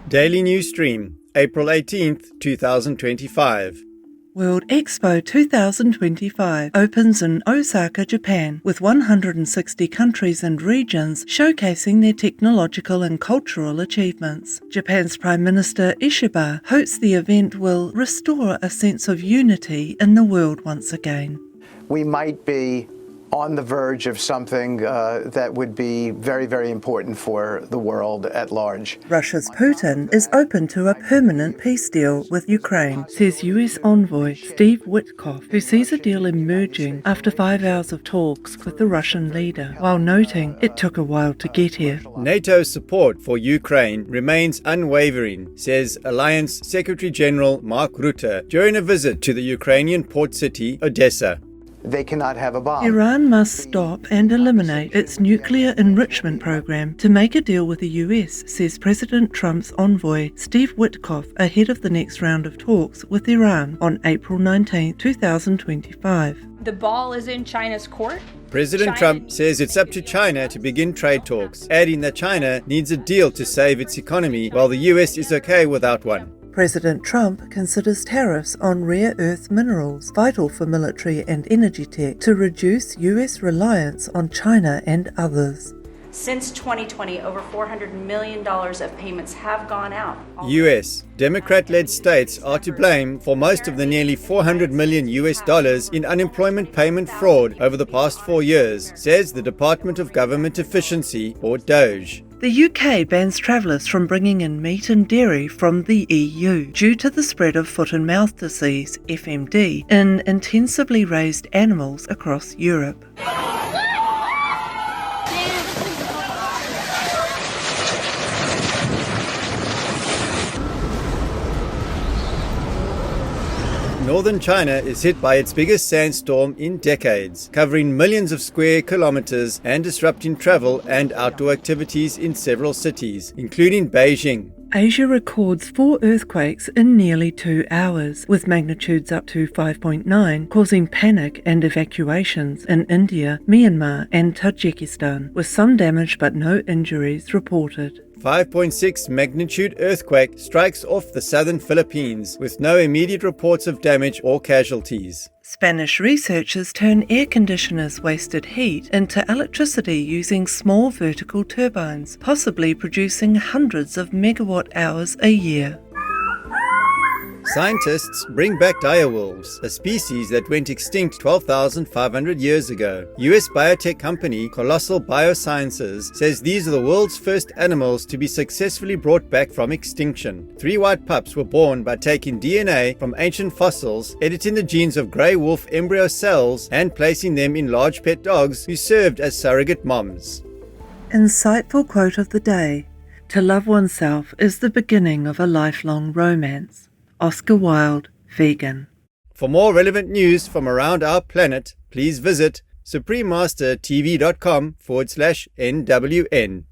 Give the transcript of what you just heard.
Daily News Stream, April 18th, 2025. World Expo 2025 opens in Osaka, Japan, with 160 countries and regions showcasing their technological and cultural achievements. Japan's Prime Minister Ishiba hopes the event will restore a sense of unity in the world once again. We might be on the verge of something that would be very, very important for the world at large. Russia's Putin is open to a permanent peace deal with Ukraine, says US envoy Steve Witkoff, who sees a deal emerging after 5 hours of talks with the Russian leader, while noting it took a while to get here. NATO's support for Ukraine remains unwavering, says Alliance Secretary General Mark Rutte during a visit to the Ukrainian port city, Odessa. They cannot have a bomb. Iran must stop and eliminate its nuclear enrichment program to make a deal with the US, says President Trump's envoy Steve Witkoff ahead of the next round of talks with Iran on April 19, 2025. The ball is in China's court. President Trump says it's up to China to begin trade talks, adding that China needs a deal to save its economy while the US is okay without one. President Trump considers tariffs on rare earth minerals, vital for military and energy tech, to reduce US reliance on China and others. Since 2020, over $400 million of payments have gone out. US Democrat-led states are to blame for most of the nearly $400 million in unemployment payment fraud over the past 4 years, says the Department of Government Efficiency, or DOGE. The UK bans travellers from bringing in meat and dairy from the EU due to the spread of foot and mouth disease, FMD, in intensively raised animals across Europe. Northern China is hit by its biggest sandstorm in decades, covering millions of square kilometers and disrupting travel and outdoor activities in several cities, including Beijing. Asia records 4 earthquakes in nearly 2 hours, with magnitudes up to 5.9, causing panic and evacuations in India, Myanmar and Tajikistan, with some damage but no injuries reported. 5.6 magnitude earthquake strikes off the southern Philippines, with no immediate reports of damage or casualties. Spanish researchers turn air conditioners' wasted heat into electricity using small vertical turbines, possibly producing hundreds of megawatt hours a year. Scientists bring back direwolves, a species that went extinct 12,500 years ago. US biotech company Colossal Biosciences says these are the world's first animals to be successfully brought back from extinction. 3 white pups were born by taking DNA from ancient fossils, editing the genes of grey wolf embryo cells, and placing them in large pet dogs who served as surrogate moms. Insightful quote of the day: "To love oneself is the beginning of a lifelong romance." Oscar Wilde, vegan. For more relevant news from around our planet, please visit suprememastertv.com/NWN.